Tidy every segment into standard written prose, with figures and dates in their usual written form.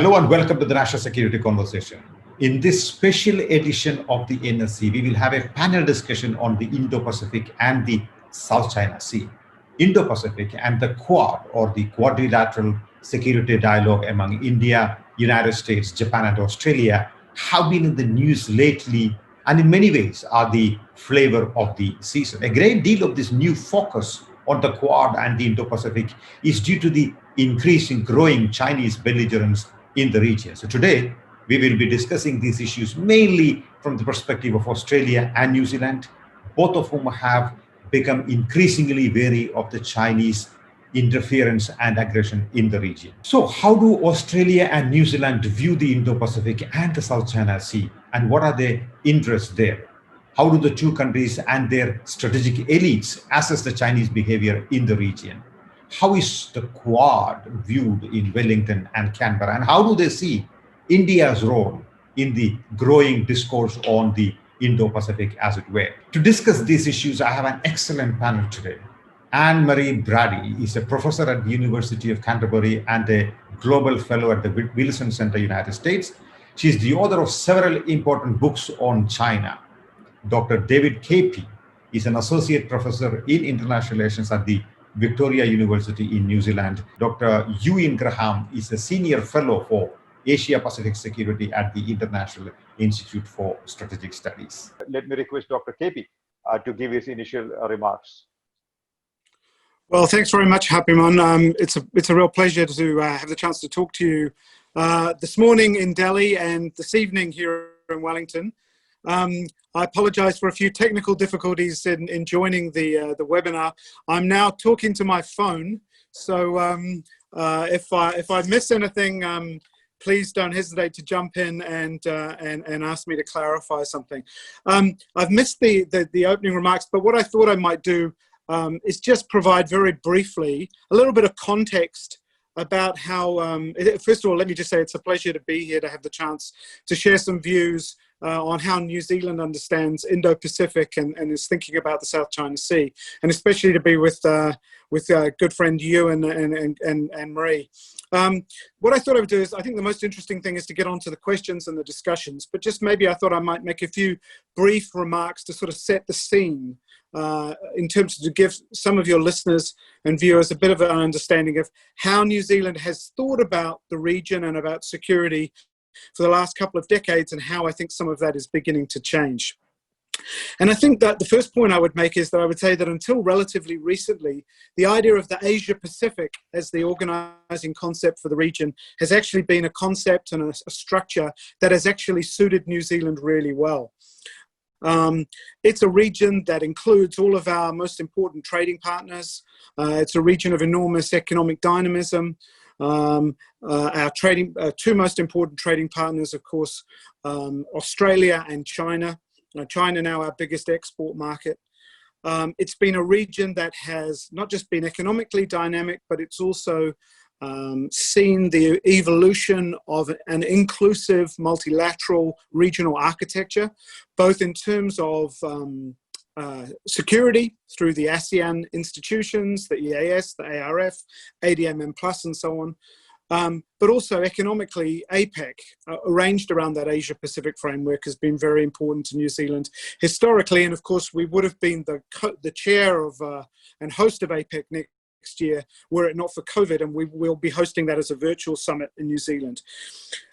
Hello and welcome to the National Security Conversation. In this special edition of the NSC, we will have a panel discussion on the Indo-Pacific and the South China Sea. Indo-Pacific and the Quad, or the Quadrilateral Security Dialogue among India, United States, Japan, and Australia, have been in the news lately and in many ways are the flavor of the season. A great deal of this new focus on the Quad and the Indo-Pacific is due to the increasing, growing Chinese belligerence in the region. So today, we will be discussing these issues mainly from the perspective of Australia and New Zealand, both of whom have become increasingly wary of the Chinese interference and aggression in the region. So how do Australia and New Zealand view the Indo-Pacific and the South China Sea, and what are their interests there? How do the two countries and their strategic elites assess the Chinese behavior in the region? How is the Quad viewed in Wellington and Canberra, and how do they see India's role in the growing discourse on the Indo-Pacific, as it were? To discuss these issues, I have an excellent panel today. Anne-Marie Brady is a professor at the University of Canterbury and a global fellow at the Wilson Center, United States. She is the author of several important books on China. Dr. David Capie is an associate professor in international relations at the Victoria University in New Zealand. Dr. Euan Graham is a senior fellow for Asia-Pacific Security at the International Institute for Strategic Studies. Let me request Dr. Capie to give his initial remarks. Well, thanks very much, Happymon. It's a real pleasure to have the chance to talk to you this morning in Delhi and this evening here in Wellington. I apologize for a few technical difficulties in joining the webinar. I'm now talking to my phone, so if I miss anything, please don't hesitate to jump in and ask me to clarify something. I've missed the opening remarks, but what I thought I might do is just provide very briefly a little bit of context about how, first of all, let me just say it's a pleasure to be here to have the chance to share some views on how New Zealand understands Indo-Pacific and is thinking about the South China Sea, and especially to be with good friend Euan and Marie. What I thought I would do is, I think the most interesting thing is to get onto the questions and the discussions, but just maybe I thought I might make a few brief remarks to sort of set the scene in terms of to give some of your listeners and viewers a bit of an understanding of how New Zealand has thought about the region and about security for the last couple of decades, and how I think some of that is beginning to change. And I think that the first point I would make is that I would say that until relatively recently, the idea of the Asia-Pacific as the organizing concept for the region has actually been a concept and a structure that has actually suited New Zealand really well. It's a region that includes all of our most important trading partners. It's a region of enormous economic dynamism. Our two most important trading partners, of course, Australia and China. China now our biggest export market. It's been a region that has not just been economically dynamic, but it's also seen the evolution of an inclusive multilateral regional architecture, both in terms of security through the ASEAN institutions, the EAS, the ARF, ADMM+, and so on. But also economically, APEC, arranged around that Asia-Pacific framework, has been very important to New Zealand historically. And of course, we would have been the chair of and host of APEC next year were it not for COVID, and we will be hosting that as a virtual summit in New Zealand.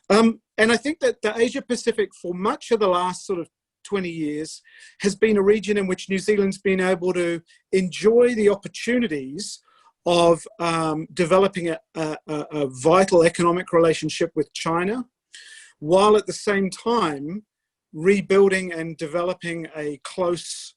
And I think that the Asia-Pacific, for much of the last sort of 20 years, has been a region in which New Zealand's been able to enjoy the opportunities of developing a vital economic relationship with China, while at the same time rebuilding and developing a close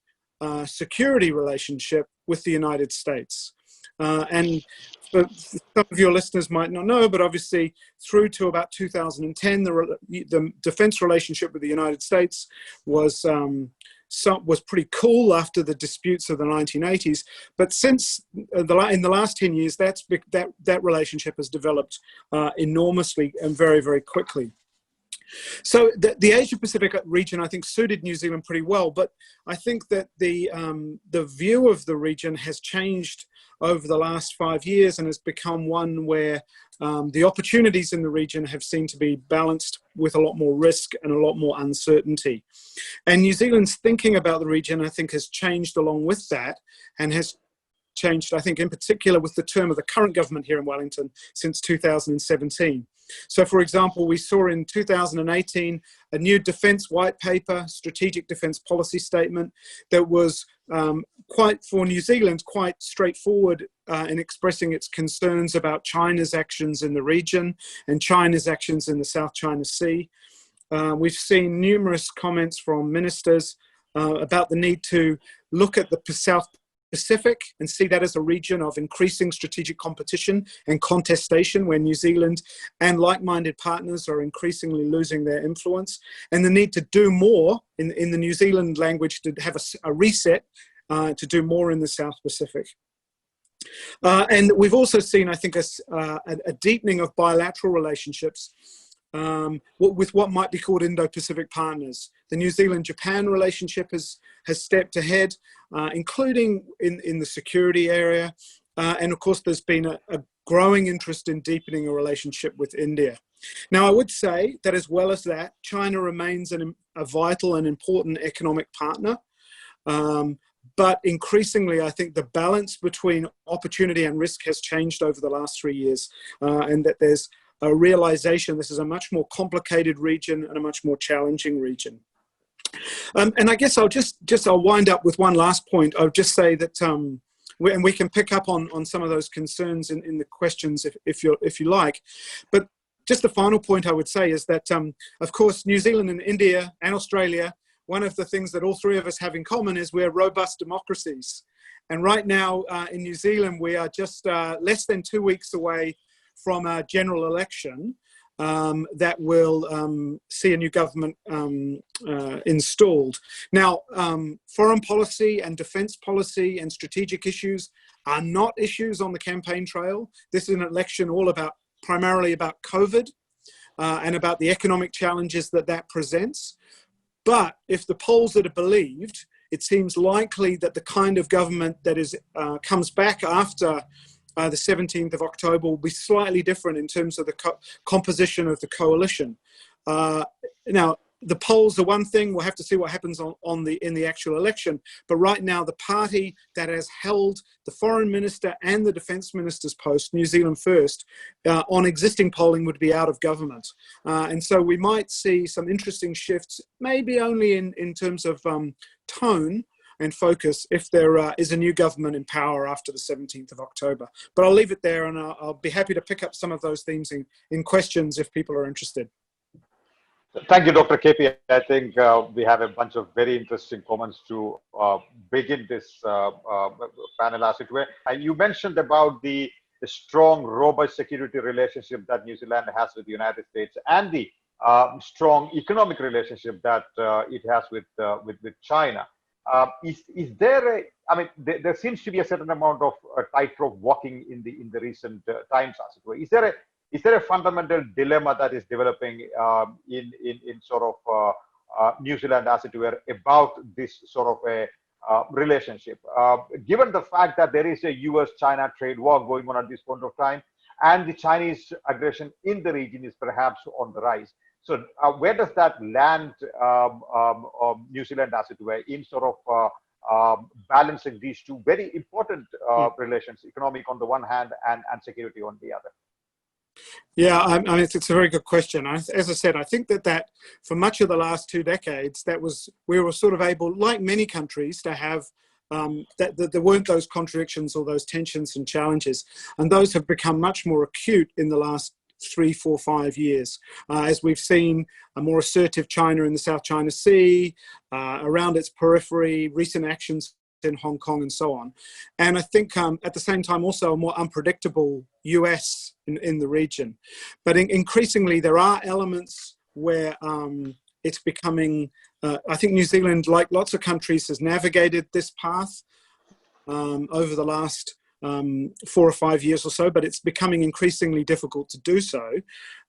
security relationship with the United States. And some of your listeners might not know, but obviously through to about 2010, the defense relationship with the United States was pretty cool after the disputes of the 1980s. But since in the last 10 years, that relationship has developed enormously and very, very quickly. So the Asia-Pacific region, I think, suited New Zealand pretty well, but I think that the view of the region has changed over the last 5 years and has become one where the opportunities in the region have seemed to be balanced with a lot more risk and a lot more uncertainty. And New Zealand's thinking about the region, I think, has changed along with that, and has changed, I think, in particular with the term of the current government here in Wellington since 2017. So, for example, we saw in 2018 a new defence white paper, strategic defence policy statement that was quite, for New Zealand, quite straightforward in expressing its concerns about China's actions in the region and China's actions in the South China Sea. We've seen numerous comments from ministers about the need to look at the South Pacific and see that as a region of increasing strategic competition and contestation, where New Zealand and like-minded partners are increasingly losing their influence, and the need to do more in the New Zealand language, to have a reset to do more in the South Pacific. And we've also seen, I think, a deepening of bilateral relationships with what might be called Indo-Pacific partners. The New Zealand-Japan relationship has stepped ahead, including in the security area. And of course, there's been a growing interest in deepening a relationship with India. Now, I would say that as well as that, China remains a vital and important economic partner. But increasingly, I think the balance between opportunity and risk has changed over the last 3 years, and that there's a realization this is a much more complicated region and a much more challenging region. And I guess I'll wind up with one last point. I'll just say that, and we can pick up on some of those concerns in the questions if you like. But just the final point I would say is that, of course, New Zealand and India and Australia, one of the things that all three of us have in common is we're robust democracies. And right now in New Zealand, we are just less than 2 weeks away from a general election that will see a new government installed. Now, foreign policy and defence policy and strategic issues are not issues on the campaign trail. This is an election all about, primarily about COVID and about the economic challenges that presents. But if the polls are believed, it seems likely that the kind of government that comes back after the 17th of October will be slightly different in terms of the composition of the coalition. Now, the polls are one thing. We'll have to see what happens in the actual election. But right now, the party that has held the foreign minister and the defence minister's post, New Zealand First, on existing polling would be out of government. And so we might see some interesting shifts, maybe only in terms of tone and focus, if there is a new government in power after the 17th of October. But I'll leave it there, and I'll be happy to pick up some of those themes in questions if people are interested. Thank you, Dr. Capie. I think we have a bunch of very interesting comments to begin this panel, as it were. And you mentioned about the strong, robust security relationship that New Zealand has with the United States, and the strong economic relationship that it has with China. Is there there seems to be a certain amount of tightrope walking in the recent times, as it were. Is there a fundamental dilemma that is developing in sort of New Zealand, as it were, about this sort of a relationship? Given the fact that there is a US-China trade war going on at this point of time, and the Chinese aggression in the region is perhaps on the rise. So where does that land New Zealand, as it were, in sort of balancing these two very important relations, economic on the one hand and security on the other? Yeah, I mean, it's a very good question. As I said, I think that for much of the last 2 decades, we were sort of able, like many countries, to have that there weren't those contradictions or those tensions and challenges, and those have become much more acute in the last 3, 4, 5 years, as we've seen a more assertive China in the South China Sea, around its periphery, recent actions in Hong Kong and so on. And I think at the same time also a more unpredictable US in the region. But increasingly there are elements where it's becoming, I think New Zealand, like lots of countries, has navigated this path over the last 4 or 5 years or so, but it's becoming increasingly difficult to do so.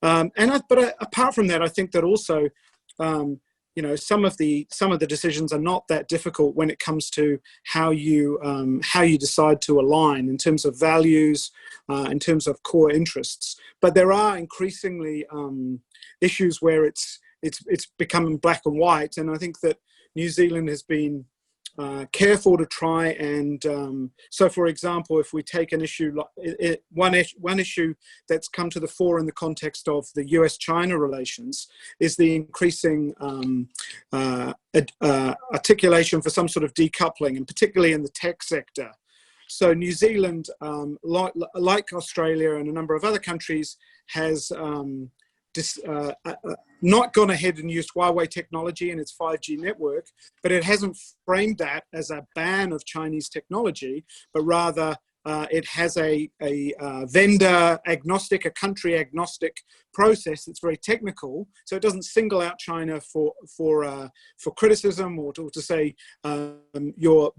But apart from that, I think that also, some of the decisions are not that difficult when it comes to how you decide to align in terms of values, in terms of core interests. But there are increasingly issues where it's becoming black and white, and I think that New Zealand has been careful to try and so, for example, if we take an issue like one issue that's come to the fore in the context of the US-China relations is the increasing articulation for some sort of decoupling, and particularly in the tech sector. So New Zealand, like Australia and a number of other countries, has not gone ahead and used Huawei technology in its 5G network, but it hasn't framed that as a ban of Chinese technology, but rather it has a vendor agnostic, a country agnostic process that's very technical. So it doesn't single out China for criticism or to say your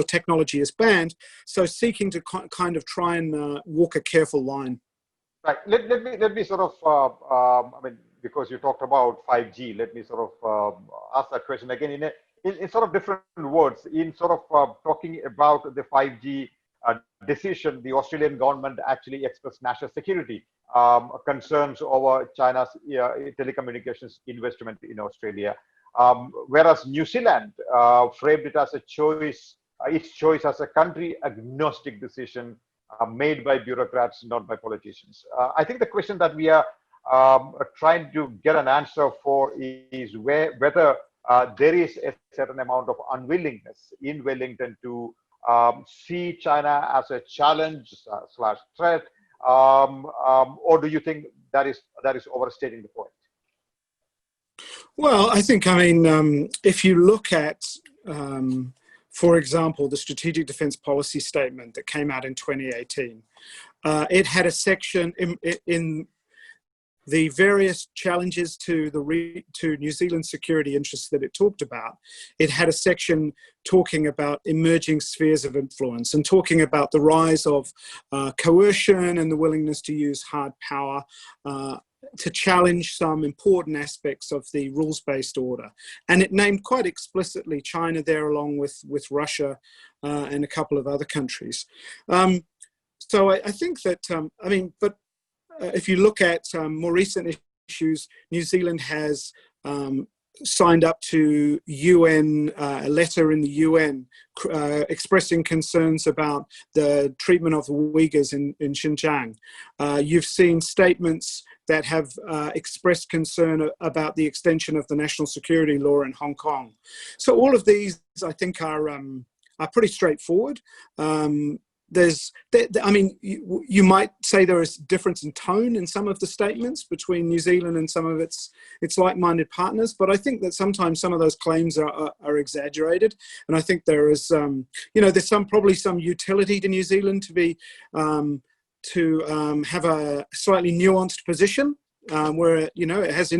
technology is banned. So seeking to kind of try and walk a careful line. Right. Let me sort of because you talked about 5G, let me sort of ask that question again in sort of different words. In sort of talking about the 5G decision, the Australian government actually expressed national security concerns over China's telecommunications investment in Australia, whereas New Zealand framed it as a choice, its choice as a country agnostic decision made by bureaucrats, not by politicians. I think the question that we are trying to get an answer for is whether there is a certain amount of unwillingness in Wellington to see China as a challenge / threat, or do you think that is overstating the point? Well, I think, if you look at for example, the Strategic Defence Policy Statement that came out in 2018, it had a section in the various challenges to New Zealand's security interests that it talked about. It had a section talking about emerging spheres of influence and talking about the rise of coercion and the willingness to use hard power to challenge some important aspects of the rules-based order. And it named quite explicitly China there, along with Russia and a couple of other countries. So I think that, if you look at more recent issues, New Zealand has signed up to a letter in the UN expressing concerns about the treatment of the Uyghurs in Xinjiang. You've seen statements that have expressed concern about the extension of the national security law in Hong Kong. So all of these, I think, are pretty straightforward. You might say there is difference in tone in some of the statements between New Zealand and some of its like-minded partners, but I think that sometimes some of those claims are exaggerated, and I think there is there's probably some utility to New Zealand to be have a slightly nuanced position where it has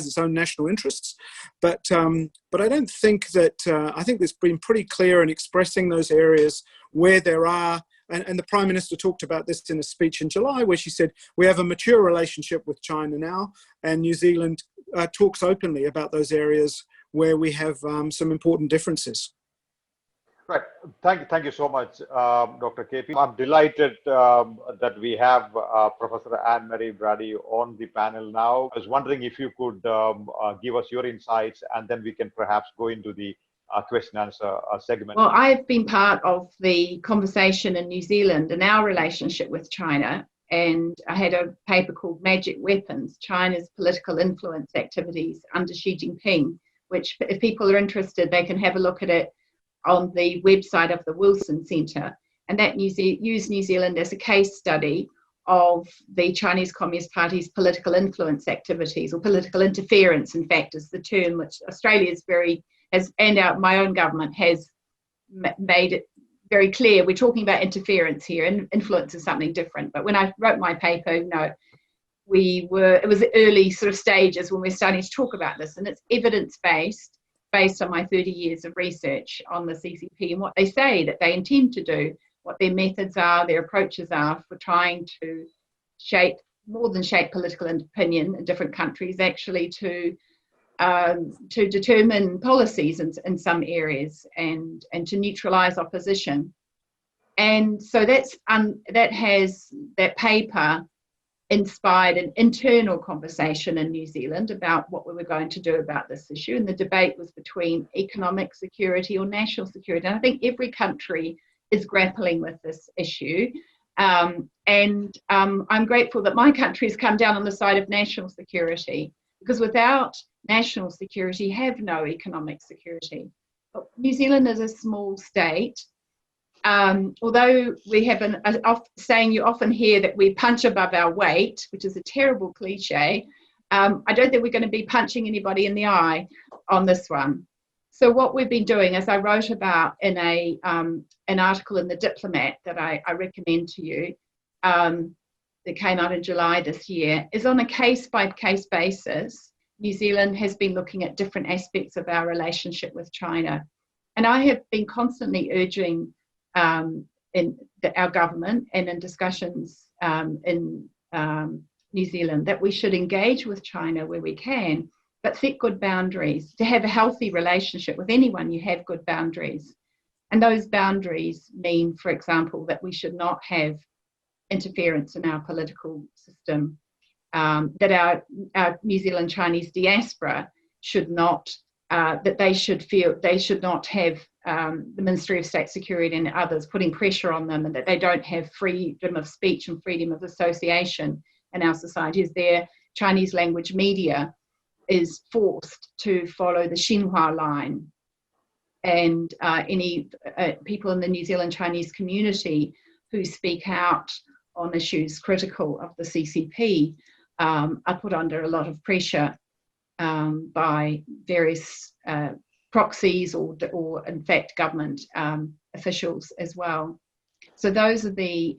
its own national interests, but I don't think that I think it's been pretty clear in expressing those areas where there are, and the Prime Minister talked about this in a speech in July, where she said we have a mature relationship with China now, and New Zealand talks openly about those areas where we have some important differences. Right. Thank you so much, Dr. Capie. I'm delighted that we have Professor Anne-Marie Brady on the panel now. I was wondering if you could give us your insights, and then we can perhaps go into the question and answer segment. Well, I've been part of the conversation in New Zealand and our relationship with China, and I had a paper called Magic Weapons, China's Political Influence Activities under Xi Jinping, which if people are interested, they can have a look at it on the website of the Wilson Centre, and that used New Zealand as a case study of the Chinese Communist Party's political influence activities, or political interference, in fact, is the term which Australia my own government has made it very clear. We're talking about interference here, and influence is something different. But when I wrote my paper, it was the early sort of stages when we're starting to talk about this, and it's evidence-based, based on my 30 years of research on the CCP and what they say that they intend to do what their methods are, their approaches are for trying to shape, more than shape political opinion in different countries, actually to determine policies in some areas and to neutralise opposition. And so that paper inspired an internal conversation in New Zealand about what we were going to do about this issue. And the debate was between economic security or national security. And I think every country is grappling with this issue. I'm grateful that my country has come down on the side of national security, because without national security, you have no economic security. But New Zealand is a small state. Although we have a saying you often hear that we punch above our weight, which is a terrible cliche, I don't think we're going to be punching anybody in the eye on this one. So what we've been doing, as I wrote about in an article in The Diplomat that I recommend to you, that came out in July this year, is on a case-by-case basis. New Zealand has been looking at different aspects of our relationship with China. And I have been constantly urging our government and in discussions in New Zealand that we should engage with China where we can, but set good boundaries. To have a healthy relationship with anyone, you have good boundaries. And those boundaries mean, for example, that we should not have interference in our political system, that our New Zealand Chinese diaspora should not, that they should not have the Ministry of State Security and others putting pressure on them, and that they don't have freedom of speech and freedom of association in our societies. Their Chinese language media is forced to follow the Xinhua line, and any people in the New Zealand Chinese community who speak out on issues critical of the CCP are put under a lot of pressure by various proxies or in fact government officials as well. So those are the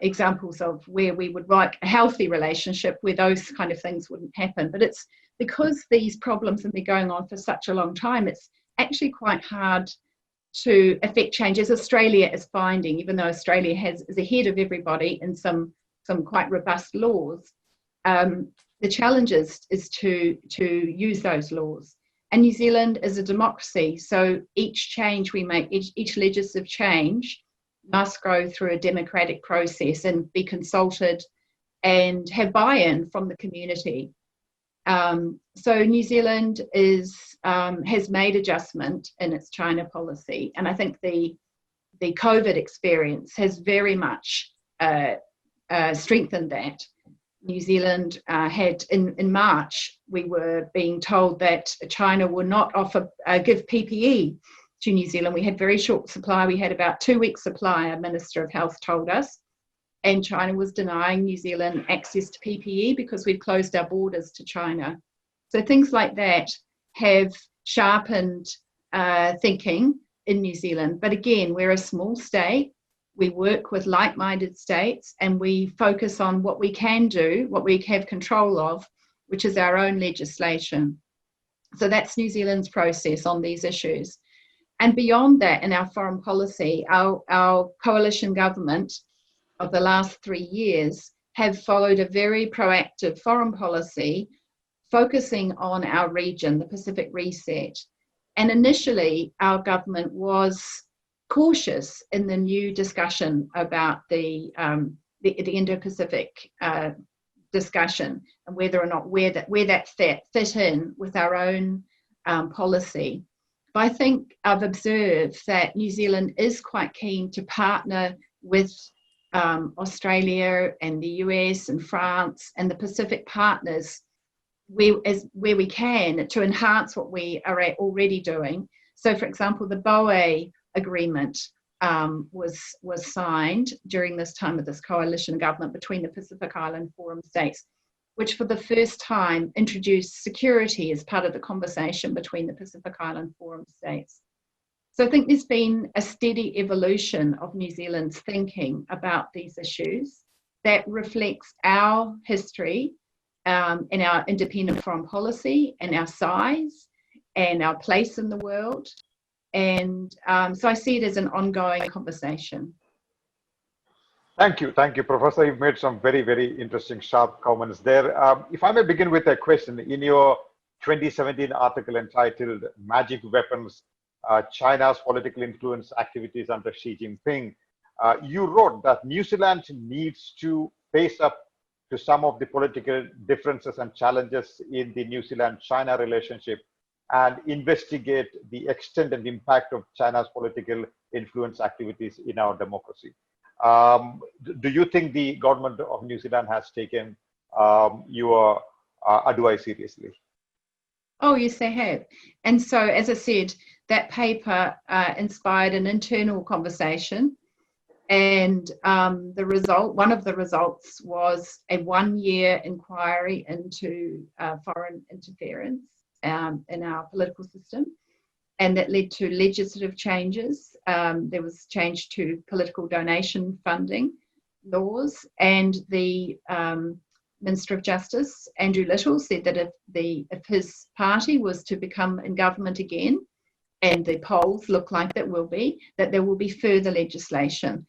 examples of where we would like a healthy relationship where those kind of things wouldn't happen. But it's because these problems have been going on for such a long time, it's actually quite hard to affect change, as Australia is finding, even though Australia is ahead of everybody in some quite robust laws. The challenge is to use those laws. And New Zealand is a democracy, so each change we make, each legislative change must go through a democratic process and be consulted and have buy-in from the community. So New Zealand has made adjustment in its China policy, and I think the COVID experience has very much strengthened that. New Zealand had in March, we were being told that China would not give PPE to New Zealand. We had very short supply. We had about 2 weeks supply, our Minister of Health told us, and China was denying New Zealand access to PPE because we'd closed our borders to China. So things like that have sharpened thinking in New Zealand. But again, we're a small state. We work with like-minded states and we focus on what we can do, what we have control of, which is our own legislation. So that's New Zealand's process on these issues. And beyond that, in our foreign policy, our coalition government of the last 3 years have followed a very proactive foreign policy focusing on our region, the Pacific Reset. And initially, our government was cautious in the new discussion about the Indo-Pacific discussion and whether or not where that fit in with our own policy. But I think I've observed that New Zealand is quite keen to partner with Australia and the US and France and the Pacific partners where we can to enhance what we are already doing. So, for example, the BOE agreement was signed during this time of this coalition government between the Pacific Island Forum states, which for the first time introduced security as part of the conversation between the Pacific Island Forum states. So I think there's been a steady evolution of New Zealand's thinking about these issues that reflects our history and our independent foreign policy and our size and our place in the world. And so I see it as an ongoing conversation. Thank you, Professor. You've made some very, very interesting, sharp comments there. If I may begin with a question. In your 2017 article entitled Magic Weapons, China's Political Influence Activities under Xi Jinping, you wrote that New Zealand needs to face up to some of the political differences and challenges in the New Zealand-China relationship and investigate the extent and impact of China's political influence activities in our democracy. Do you think the government of New Zealand has taken your advice seriously? Oh, yes, they have. And so, as I said, that paper inspired an internal conversation. And one of the results was a 1-year inquiry into foreign interference in our political system. And that led to legislative changes. There was change to political donation funding laws, and the Minister of Justice, Andrew Little, said that if his party was to become in government again, and the polls look like that there will be further legislation.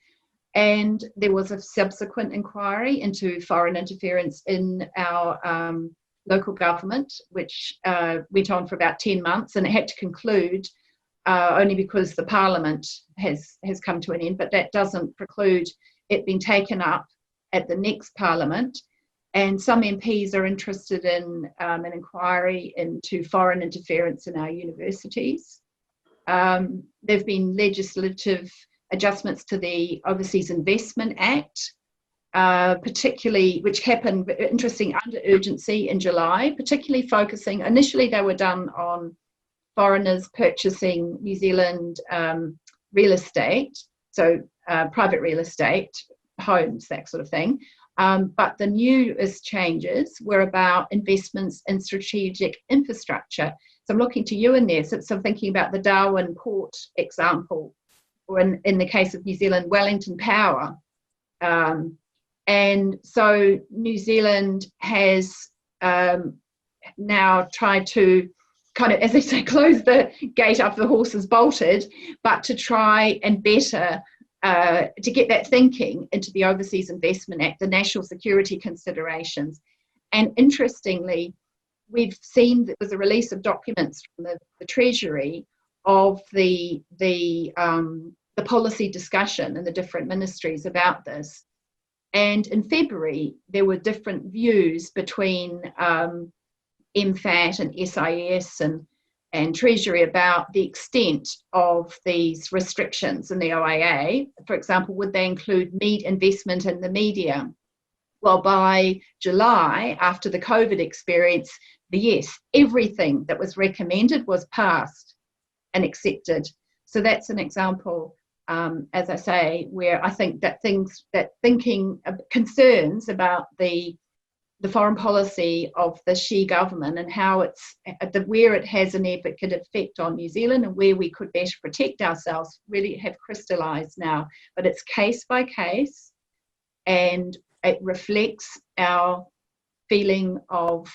And there was a subsequent inquiry into foreign interference in our local government, which went on for about 10 months, and it had to conclude only because the Parliament has come to an end, but that doesn't preclude it being taken up at the next Parliament. And some MPs are interested in an inquiry into foreign interference in our universities. There have been legislative adjustments to the Overseas Investment Act, particularly, which happened, interesting, under urgency in July, particularly focusing, initially they were done on foreigners purchasing New Zealand real estate, so private real estate, homes, that sort of thing. But the newest changes were about investments in strategic infrastructure. So I'm looking to you in there, so I'm thinking about the Darwin Port example, or in the case of New Zealand, Wellington Power. And so New Zealand has now tried to kind of, as they say, close the gate after the horse has bolted, but to try and better, to get that thinking into the Overseas Investment Act, the national security considerations. And interestingly, we've seen there was a release of documents from the Treasury of the policy discussion in the different ministries about this. And in February, there were different views between MFAT and SIS and Treasury about the extent of these restrictions in the OIA. For example, would they include investment in the media? Well, by July, after the COVID experience, yes, everything that was recommended was passed and accepted. So that's an example, as I say, where I think that concerns about the foreign policy of the Xi government and how where it has an advocate effect on New Zealand and where we could better protect ourselves really have crystallised now. But it's case by case, and it reflects our feeling of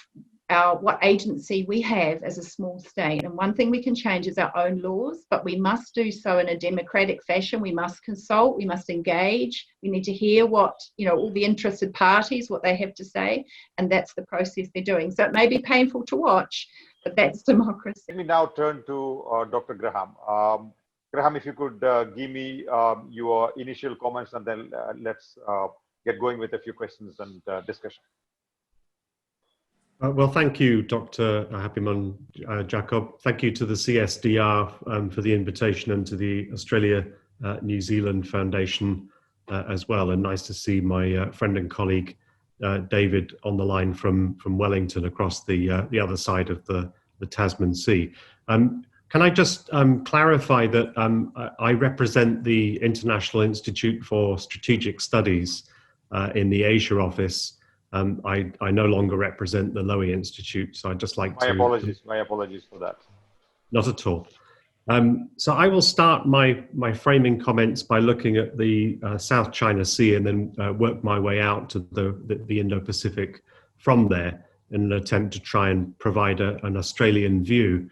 what agency we have as a small state. And one thing we can change is our own laws, but we must do so in a democratic fashion. We must consult, we must engage, we need to hear what, all the interested parties, what they have to say, and that's the process they're doing. So it may be painful to watch, but that's democracy. Let me now turn to Dr. Graham. Graham, if you could give me your initial comments, and then let's get going with a few questions and discussion. Well, thank you, Dr. Happymon Jacob. Thank you to the CSDR for the invitation, and to the Australia-New Zealand Foundation as well. And nice to see my friend and colleague, David, on the line from Wellington across the other side of the Tasman Sea. Can I just clarify that I represent the International Institute for Strategic Studies in the Asia office. I no longer represent the Lowy Institute, so I'd just like to... My apologies for that. Not at all. So I will start my framing comments by looking at the South China Sea, and then work my way out to the Indo-Pacific from there in an attempt to try and provide an Australian view.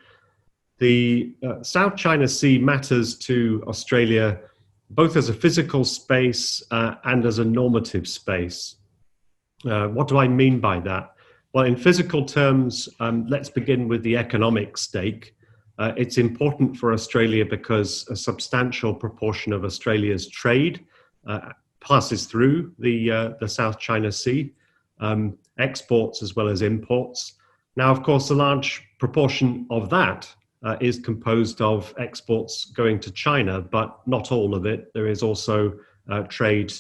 The South China Sea matters to Australia both as a physical space and as a normative space. What do I mean by that? Well, in physical terms, let's begin with the economic stake. It's important for Australia because a substantial proportion of Australia's trade passes through the South China Sea, exports as well as imports. Now, of course, a large proportion of that is composed of exports going to China, but not all of it. There is also trade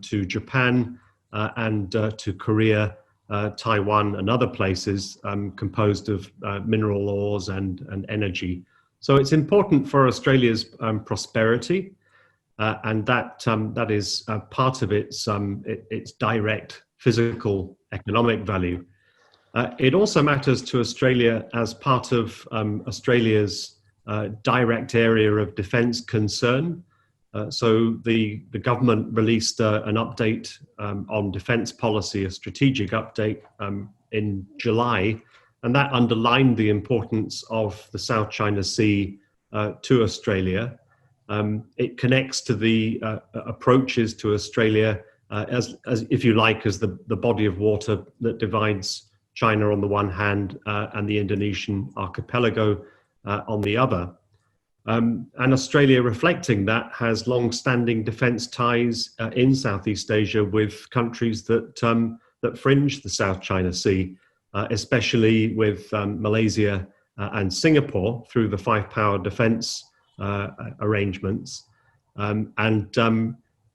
to Japan and to Korea, Taiwan and other places composed of mineral ores and energy. So it's important for Australia's prosperity, and that is part of its direct physical economic value. It also matters to Australia as part of Australia's direct area of defence concern. So the government released an update on defence policy, a strategic update in July, and that underlined the importance of the South China Sea to Australia. It connects to the approaches to Australia as if you like, as the body of water that divides China on the one hand and the Indonesian archipelago on the other. And Australia, reflecting that, has long-standing defence ties in Southeast Asia with countries that fringe the South China Sea, especially with Malaysia and Singapore through the five-power defence arrangements.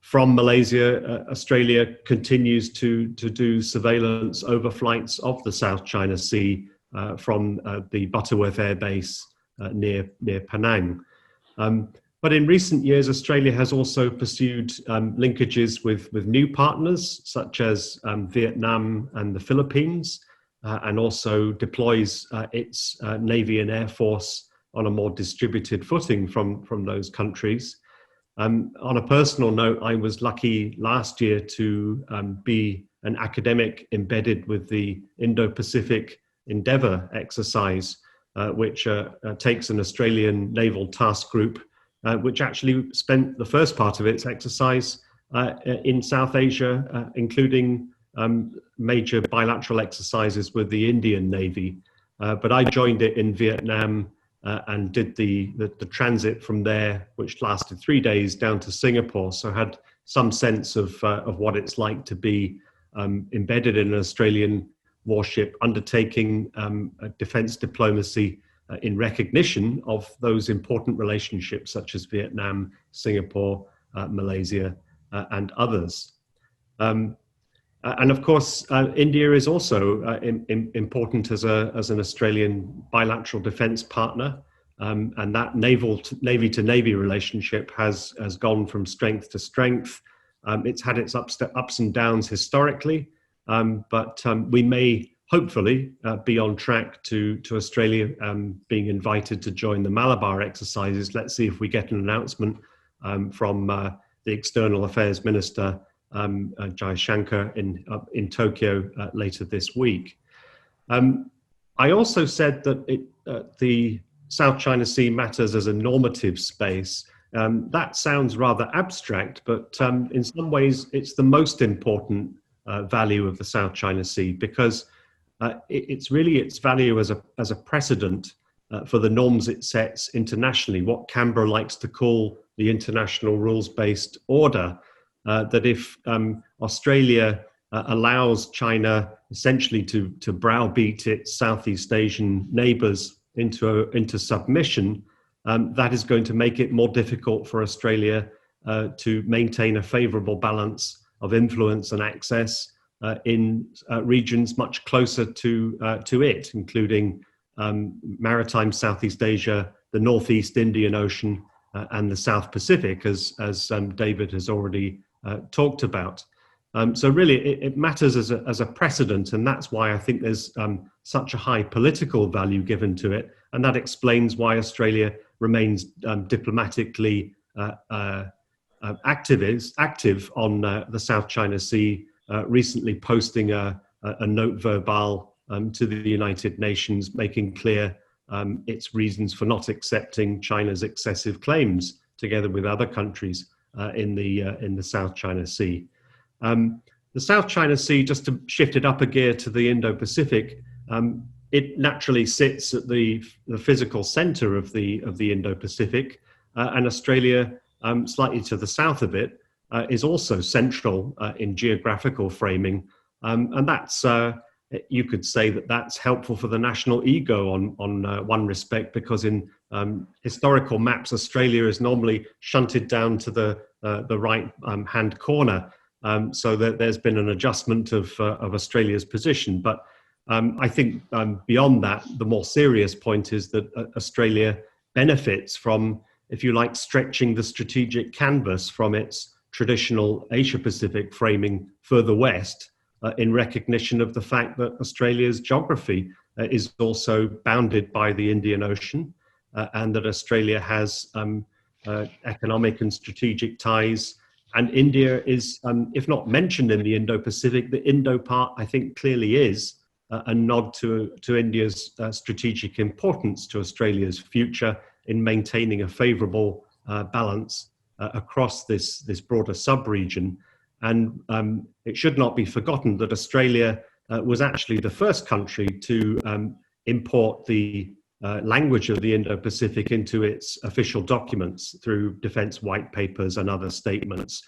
From Malaysia, Australia continues to do surveillance over flights of the South China Sea from the Butterworth Air Base near Penang. But in recent years, Australia has also pursued linkages with new partners such as Vietnam and the Philippines, and also deploys its Navy and Air Force on a more distributed footing from those countries. On a personal note, I was lucky last year to be an academic embedded with the Indo-Pacific Endeavour exercise, which takes an Australian naval task group, which actually spent the first part of its exercise in South Asia, including major bilateral exercises with the Indian Navy. But I joined it in Vietnam and did the transit from there, which lasted 3 days, down to Singapore. So I had some sense of what it's like to be embedded in an Australian warship undertaking defence diplomacy in recognition of those important relationships such as Vietnam, Singapore, Malaysia, and others. And of course, India is also important as an Australian bilateral defence partner, and that Navy-to-Navy relationship has gone from strength to strength. It's had its ups and downs historically, but we may hopefully be on track to Australia being invited to join the Malabar exercises. Let's see if we get an announcement from the External Affairs Minister Jai Shankar in Tokyo later this week. I also said that the South China Sea matters as a normative space. That sounds rather abstract, but in some ways it's the most important value of the South China Sea, because it's really its value as a precedent for the norms it sets internationally, what Canberra likes to call the international rules-based order. That if Australia allows China essentially to browbeat its Southeast Asian neighbours into submission, that is going to make it more difficult for Australia to maintain a favourable balance of influence and access in regions much closer to it, including maritime Southeast Asia, the Northeast Indian Ocean, and the South Pacific, as David has already talked about. So really it matters as a precedent, and that's why I think there's such a high political value given to it, and that explains why Australia remains diplomatically active on the South China Sea, recently posting a note verbal to the United Nations, making clear its reasons for not accepting China's excessive claims, together with other countries in the South China Sea. The South China Sea, just to shift it up a gear to the Indo-Pacific, it naturally sits at the physical center of the Indo-Pacific, and Australia, slightly to the south of it, is also central in geographical framing, and that's you could say that that's helpful for the national ego on one respect, because in historical maps, Australia is normally shunted down to the right hand corner, so that there's been an adjustment of Australia's position. But I think beyond that, the more serious point is that Australia benefits from, if you like, stretching the strategic canvas from its traditional Asia-Pacific framing further west, in recognition of the fact that Australia's geography is also bounded by the Indian Ocean, and that Australia has economic and strategic ties. And India is, if not mentioned in the Indo-Pacific, the Indo part, I think, clearly is a nod to India's strategic importance to Australia's future in maintaining a favourable balance across this broader sub-region. And it should not be forgotten that Australia was actually the first country to import the language of the Indo-Pacific into its official documents through defence white papers and other statements.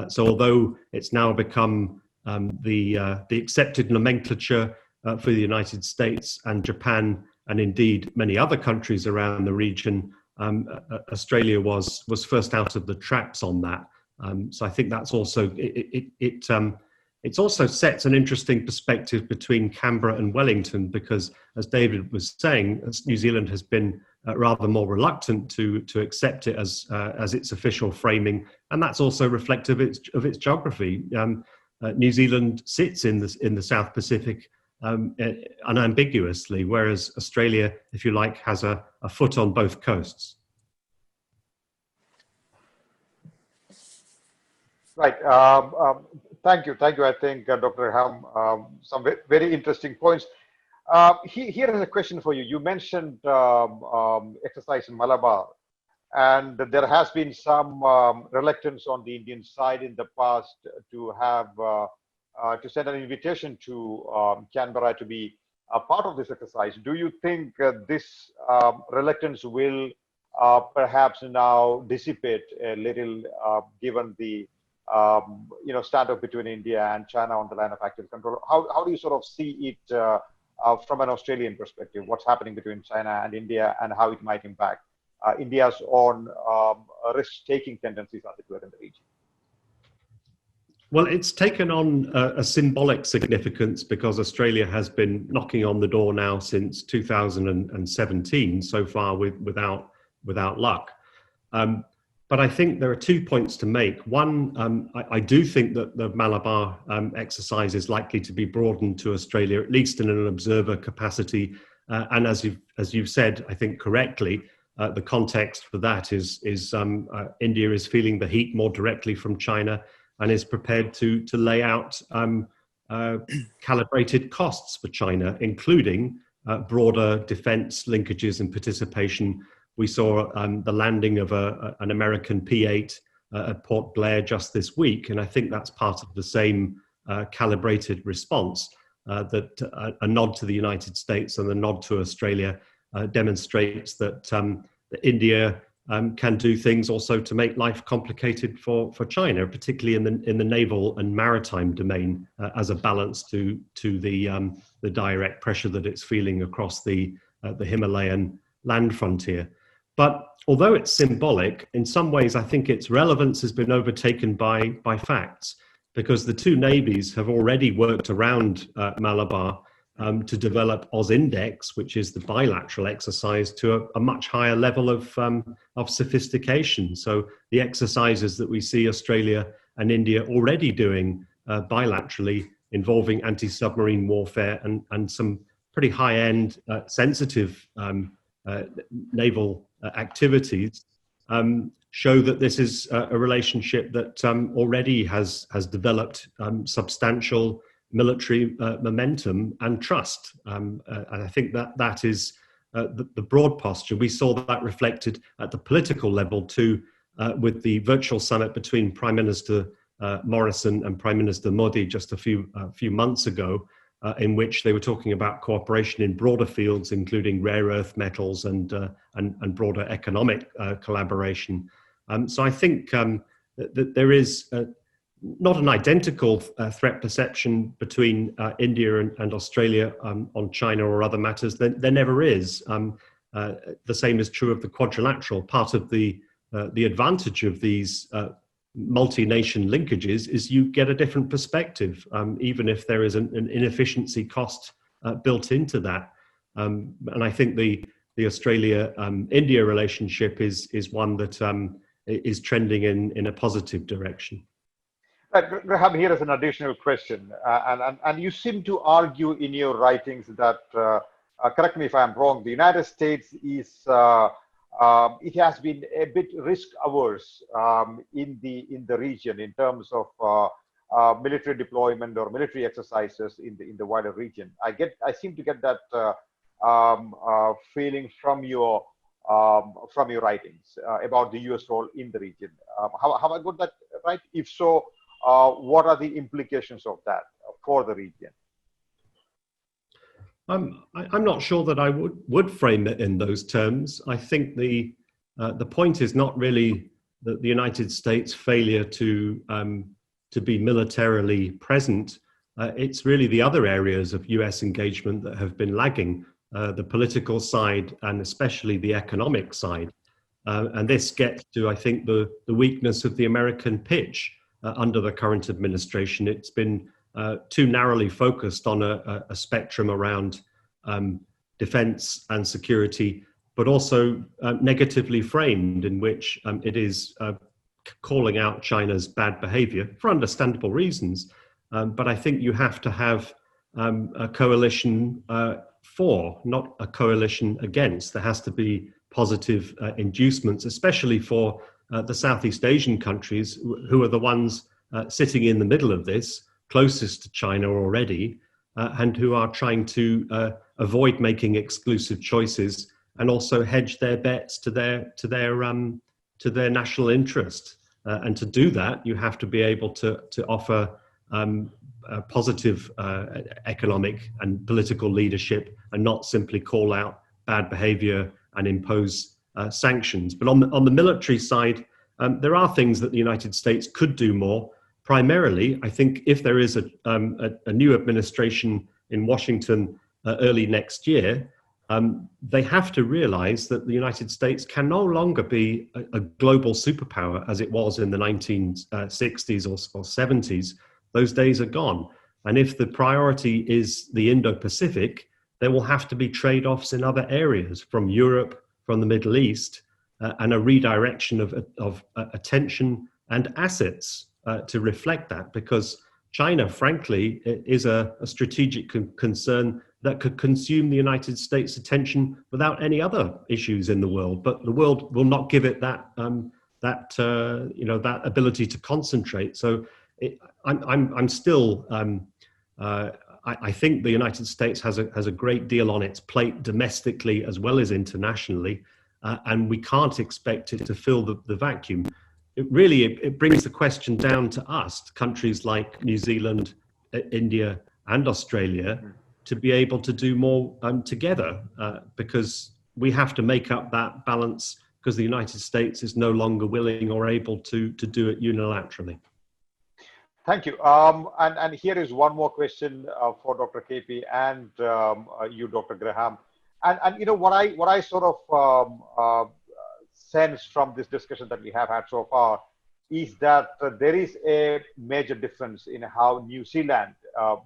So although it's now become the accepted nomenclature for the United States and Japan, and indeed many other countries around the region, Australia was first out of the traps on that. So I think that's also, it also sets an interesting perspective between Canberra and Wellington, because as David was saying, New Zealand has been rather more reluctant to accept it as its official framing, and that's also reflective of its geography. New Zealand sits in the South Pacific unambiguously, whereas Australia, if you like, has a foot on both coasts. Right. Thank you. I think, Dr. Ham, some very interesting points. Here is a question for you. You mentioned exercise in Malabar, and there has been some reluctance on the Indian side in the past to have to send an invitation to Canberra to be a part of this exercise. Do you think this reluctance will perhaps now dissipate a little, given the standoff between India and China on the line of active control? How do you sort of see it from an Australian perspective? What's happening between China and India, and how it might impact India's own risk-taking tendencies, as it were, in the region? Well, it's taken on a symbolic significance because Australia has been knocking on the door now since 2017, so far without luck. But I think there are 2 points to make. One, I do think that the Malabar exercise is likely to be broadened to Australia, at least in an observer capacity. And as you've said, I think correctly, the context for that is India is feeling the heat more directly from China and is prepared to lay out calibrated costs for China, including broader defense linkages and participation. We saw the landing of an American P-8 at Port Blair just this week, and I think that's part of the same calibrated response, that a nod to the United States and a nod to Australia demonstrates that India can do things also to make life complicated for China, particularly in the naval and maritime domain, as a balance to the direct pressure that it's feeling across the Himalayan land frontier. But although it's symbolic, in some ways I think its relevance has been overtaken by facts, because the two navies have already worked around Malabar to develop AUSINDEX, which is the bilateral exercise, to a much higher level of sophistication. So the exercises that we see Australia and India already doing bilaterally, involving anti-submarine warfare and some pretty high-end sensitive naval activities, show that this is a relationship that already has developed substantial military momentum and trust. And I think that is the broad posture. We saw that reflected at the political level too, with the virtual summit between Prime Minister Morrison and Prime Minister Modi just a few months ago, in which they were talking about cooperation in broader fields, including rare earth metals and broader economic collaboration. So I think that there is not an identical threat perception between India and Australia on China or other matters. There never is. The same is true of the quadrilateral. Part of the advantage of these multi-nation linkages is you get a different perspective, even if there is an inefficiency cost built into that. And I think the Australia-India relationship is one that is trending in a positive direction. Graham, here is an additional question, and you seem to argue in your writings that, correct me if I'm wrong, the United States is it has been a bit risk averse in the region in terms of military deployment or military exercises in the wider region. I seem to get that feeling from your writings about the U.S. role in the region. Have I got that right? If so, what are the implications of that for the region? I'm not sure that I would frame it in those terms. I think the point is not really the United States' failure to be militarily present. It's really the other areas of US engagement that have been lagging, the political side and especially the economic side. And this gets to, I think, the weakness of the American pitch under the current administration. It's been too narrowly focused on a spectrum around defense and security, but also negatively framed, in which it is calling out China's bad behavior for understandable reasons. But I think you have to have a coalition for, not a coalition against. There has to be positive inducements, especially for the Southeast Asian countries, who are the ones sitting in the middle of this, closest to China already, and who are trying to avoid making exclusive choices and also hedge their bets to their national interest. And to do that, you have to be able to offer a positive economic and political leadership, and not simply call out bad behavior and impose sanctions. But on the military side, there are things that the United States could do more. Primarily, I think if there is a new administration in Washington early next year, they have to realize that the United States can no longer be a global superpower as it was in the 1960s or 70s. Those days are gone. And if the priority is the Indo-Pacific, there will have to be trade-offs in other areas, from Europe, from the Middle East, and a redirection of attention and assets to reflect that, because China, frankly, is a strategic concern that could consume the United States' attention without any other issues in the world. But the world will not give it that ability to concentrate. So I'm still. I think the United States has a great deal on its plate domestically as well as internationally, and we can't expect it to fill the vacuum. It brings the question down to us, countries like New Zealand, India, and Australia, to be able to do more together, because we have to make up that balance, because the United States is no longer willing or able to do it unilaterally. Thank you. And here is one more question for Dr. Capie and you, Dr. Graham. And you know what I sort of sense from this discussion that we have had so far is that there is a major difference in how New Zealand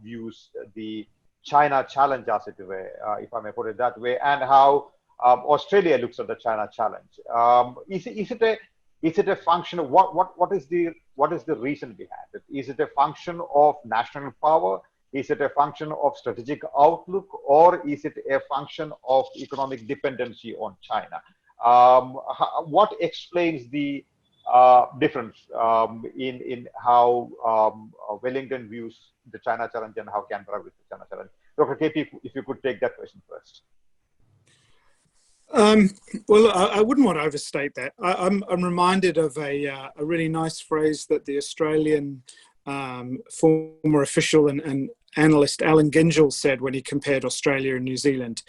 views the China challenge, as it were, if I may put it that way, and how Australia looks at the China challenge. Is it a function of what is the reason behind it? Is it a function of national power? Is it a function of strategic outlook, or is it a function of economic dependency on China? What explains the difference in how Wellington views the China challenge and how Canberra views the China challenge? Dr. Capie, if you could take that question first. Well, I wouldn't want to overstate that. I'm reminded of a really nice phrase that the Australian former official and analyst Alan Gingell said when he compared Australia and New Zealand.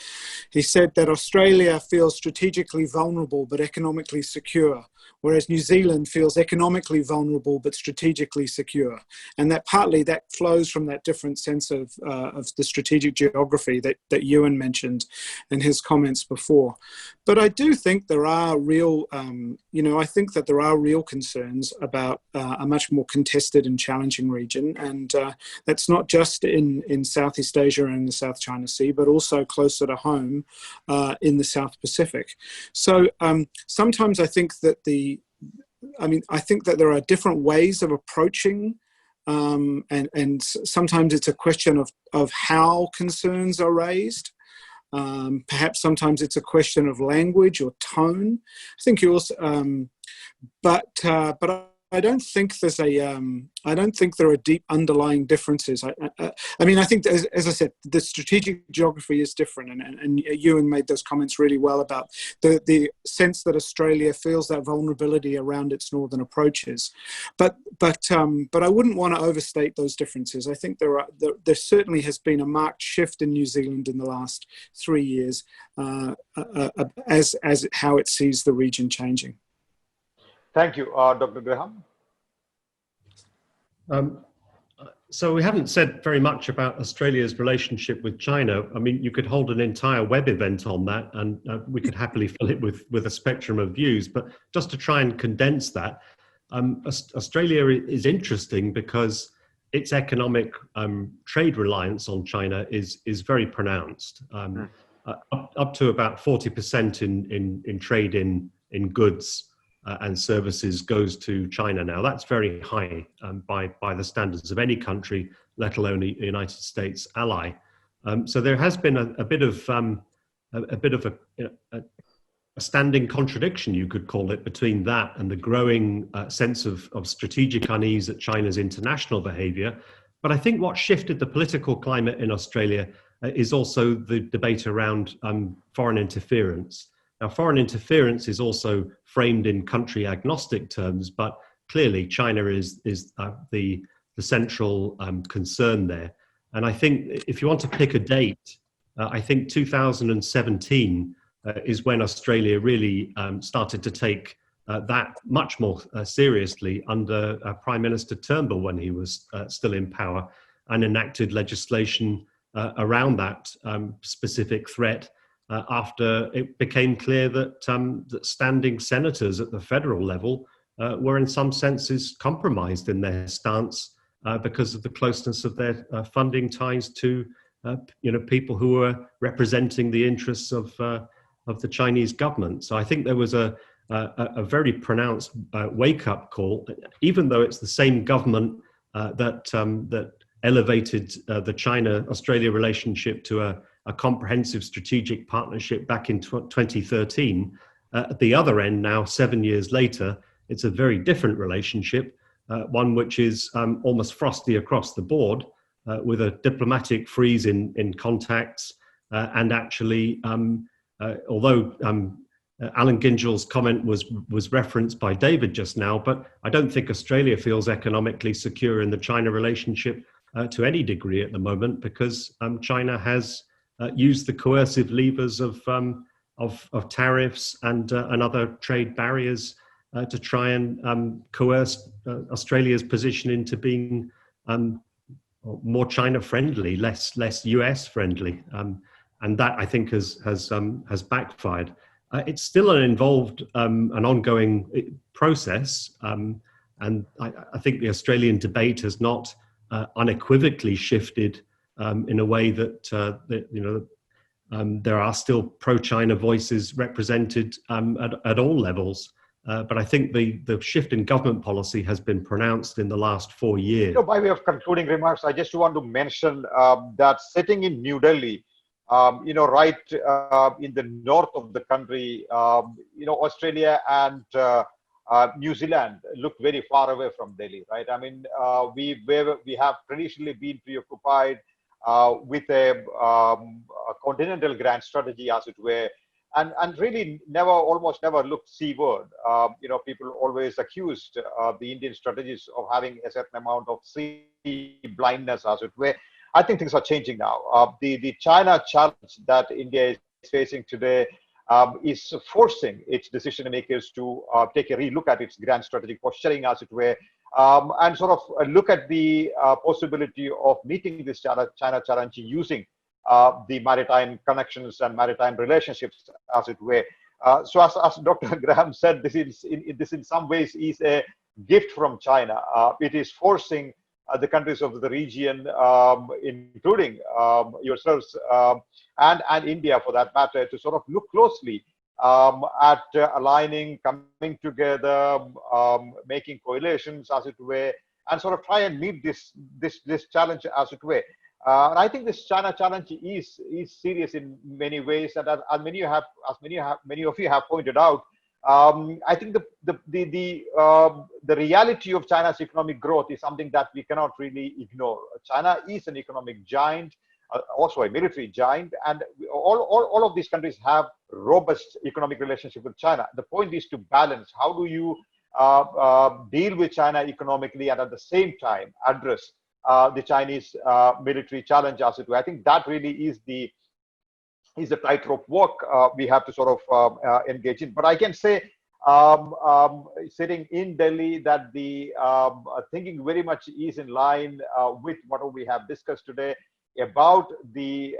He said that Australia feels strategically vulnerable but economically secure, whereas New Zealand feels economically vulnerable but strategically secure. And that partly that flows from that different sense of the strategic geography that Euan mentioned in his comments before. But I do think there are real, I think that there are real concerns about a much more contested and challenging region. And that's not just in Southeast Asia and the South China Sea, but also closer to home in the South Pacific. So sometimes I think that I think that there are different ways of approaching, and sometimes it's a question of how concerns are raised. Perhaps sometimes it's a question of language or tone. I think you also, but I don't think there's I don't think there are deep underlying differences. I mean, I think, as I said, the strategic geography is different, and Euan made those comments really well about the sense that Australia feels that vulnerability around its northern approaches. But I wouldn't want to overstate those differences. I think there certainly has been a marked shift in New Zealand in the last 3 years as how it sees the region changing. Thank you, Dr. Graham. So we haven't said very much about Australia's relationship with China. I mean, you could hold an entire web event on that, and we could happily fill it with a spectrum of views. But just to try and condense that, Australia is interesting because its economic trade reliance on China is very pronounced, up to about 40% in trade in goods and services goes to China now. That's very high by the standards of any country, let alone a United States ally. So there has been a bit of a standing contradiction, you could call it, between that and the growing sense of strategic unease at China's international behaviour. But I think what shifted the political climate in Australia is also the debate around foreign interference. Now, foreign interference is also framed in country agnostic terms, but clearly China is the central concern there. And I think if you want to pick a date, I think 2017 is when Australia really started to take that much more seriously under Prime Minister Turnbull when he was still in power, and enacted legislation around that specific threat. After it became clear that standing senators at the federal level were in some senses compromised in their stance because of the closeness of their funding ties to people who were representing the interests of the Chinese government. So I think there was a very pronounced wake-up call, even though it's the same government that elevated the China-Australia relationship to a comprehensive strategic partnership back in 2013. At the other end now, 7 years later, it's a very different relationship, one which is almost frosty across the board, with a diplomatic freeze in contacts, and actually, although Alan Gingell's comment was referenced by David just now, but I don't think Australia feels economically secure in the China relationship to any degree at the moment, because China has used the coercive levers of tariffs and other trade barriers to try and coerce Australia's position into being more China friendly, less US friendly, and that I think has backfired. It's still an involved, an ongoing process, and I think the Australian debate has not unequivocally shifted in a way that there are still pro-China voices represented at all levels. But I think the shift in government policy has been pronounced in the last 4 years. By way of concluding remarks, I just want to mention that sitting in New Delhi, right in the north of the country, Australia and New Zealand look very far away from Delhi, right? I mean, we have traditionally been preoccupied with a continental grand strategy, as it were, and really almost never looked seaward. People always accused the Indian strategies of having a certain amount of sea blindness, as it were. I think things are changing now. The China challenge that India is facing today is forcing its decision makers to take a relook at its grand strategic posturing, as it were, and sort of look at the possibility of meeting this China challenge using the maritime connections and maritime relationships, as it were. So as Dr. Graham said, this in some ways is a gift from China. It is forcing the countries of the region, including yourselves and India for that matter, to sort of look closely at aligning, coming together, making coalitions, as it were, and sort of try and meet this challenge, as it were. And I think this China challenge is serious in many ways, and as many of you have pointed out, I think the reality of China's economic growth is something that we cannot really ignore. China is an economic giant, also a military giant, and all of these countries have robust economic relationship with China. The point is to balance. How do you deal with China economically and at the same time address the Chinese military challenge, as it were? I think that really is the tightrope walk we have to sort of engage in. But I can say, sitting in Delhi, that the thinking very much is in line with what we have discussed today about the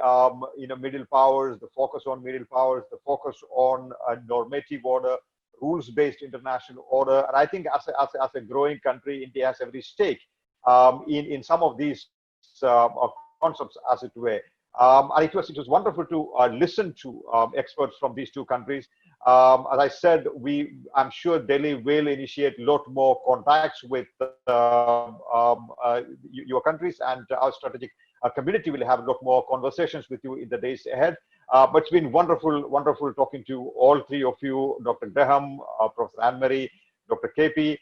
middle powers, the focus on middle powers, the focus on normative order, rules-based international order. And I think as a growing country, India has every stake in some of these concepts, as it were. And it was wonderful to listen to experts from these two countries. As I said, I'm sure Delhi will initiate a lot more contacts with your countries, and our strategic community will have a lot more conversations with you in the days ahead. But it's been wonderful talking to all three of you, Dr. Graham, Professor Anne-Marie, Dr. Capie.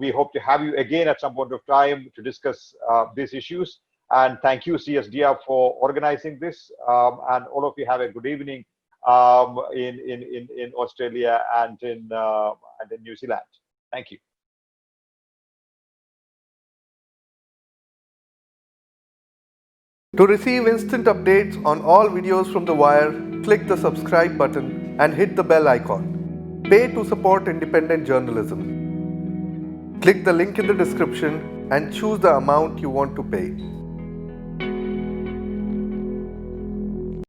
We hope to have you again at some point of time to discuss these issues. And thank you, CSDR, for organizing this. And all of you have a good evening in Australia and in New Zealand. Thank you. To receive instant updates on all videos from The Wire, click the subscribe button and hit the bell icon. Pay to support independent journalism. Click the link in the description and choose the amount you want to pay.